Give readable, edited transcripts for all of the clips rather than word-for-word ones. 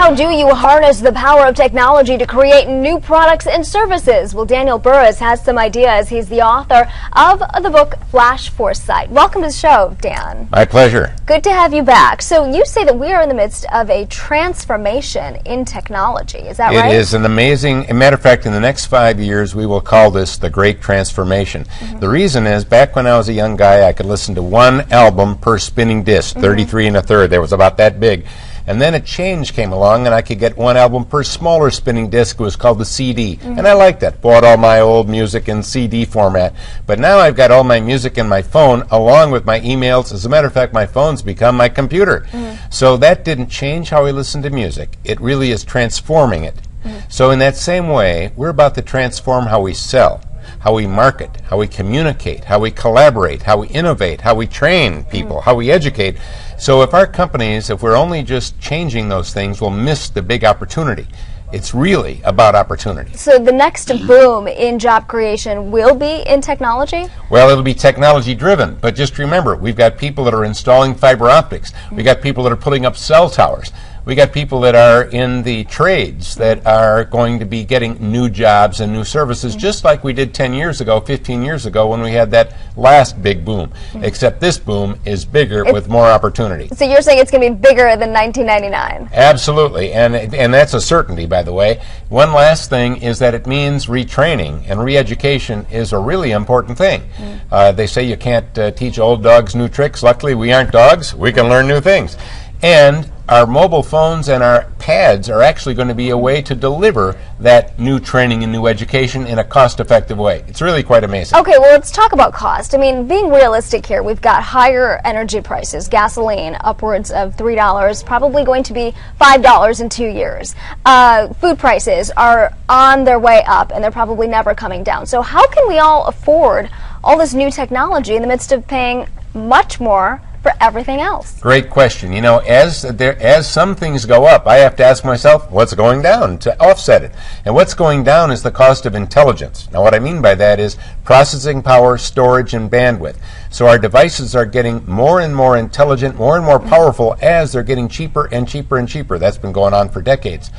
How do you harness the power of technology to create new products and services? Well, Daniel Burrus has some ideas. He's the author of the book Flash Foresight. Welcome to the show, Dan. My pleasure. Good to have you back. So you say that we are in the midst of a transformation in technology. Is that right? It is an amazing, as a matter of fact, in the next 5 years, we will call this the Great Transformation. The reason is, back when I was a young guy, I could listen to one album per spinning disc, 33 1/3. They was about that big. And then a change came along, and I could get one album per smaller spinning disc. It was called the CD. And I liked that. Bought all my old music in CD format. But now I've got all my music in my phone, along with my emails. As a matter of fact, my phone's become my computer. So that didn't change how we listen to music. It really is transforming it. So in that same way, we're about to transform how we sell, how we market, how we communicate, how we collaborate, how we innovate, how we train people, how we educate. So if our companies, if we're only just changing those things, we'll miss the big opportunity. It's really about opportunity. So the next boom in job creation will be in technology? Well, it'll be technology driven, but just remember, we've got people that are installing fiber optics. We've got people that are putting up cell towers. We got people that are in the trades that are going to be getting new jobs and new services, just like we did 10 years ago, 15 years ago, when we had that last big boom. Except this boom is bigger with more opportunity. So you're saying it's going to be bigger than 1999? Absolutely, and that's a certainty, by the way. One last thing is that it means retraining, and re-education is a really important thing. They say you can't teach old dogs new tricks. Luckily, we aren't dogs. We can learn new things. And our mobile phones and our pads are actually going to be a way to deliver that new training and new education in a cost-effective way. It's really quite amazing. Okay, well, let's talk about cost. I mean, being realistic here, we've got higher energy prices, gasoline upwards of $3, probably going to be $5 in 2 years. Food prices are on their way up, and they're probably never coming down. So how can we all afford all this new technology in the midst of paying much more for everything else? Great question. You know, as some things go up, I have to ask myself, what's going down to offset it? And what's going down is the cost of intelligence. Now, what I mean by that is processing power, storage, and bandwidth. So our devices are getting more and more intelligent, more and more powerful as they're getting cheaper and cheaper and cheaper. That's been going on for decades.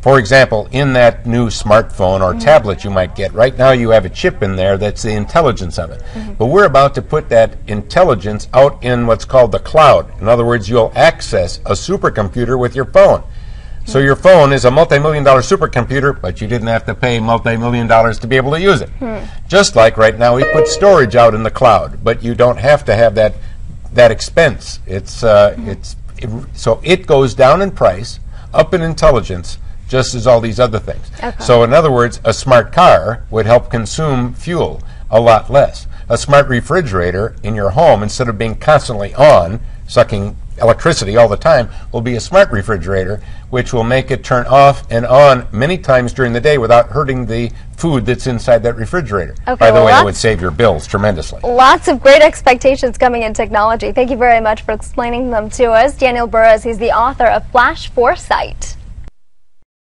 For example, in that new smartphone or tablet you might get, right now you have a chip in there that's the intelligence of it. But we're about to put that intelligence out in what's called the cloud. In other words, you'll access a supercomputer with your phone. So your phone is a multi-million-dollar supercomputer, but you didn't have to pay multi-million dollars to be able to use it. Just like right now we put storage out in the cloud, but you don't have to have that expense. So it goes down in price, up in intelligence, just as all these other things. So in other words, a smart car would help consume fuel a lot less. A smart refrigerator in your home, instead of being constantly on, sucking electricity all the time, will be a smart refrigerator, which will make it turn off and on many times during the day without hurting the food that's inside that refrigerator. By the way, it would save your bills tremendously. Lots of great expectations coming in technology. Thank you very much for explaining them to us. Daniel Burrus, he's the author of Flash Foresight.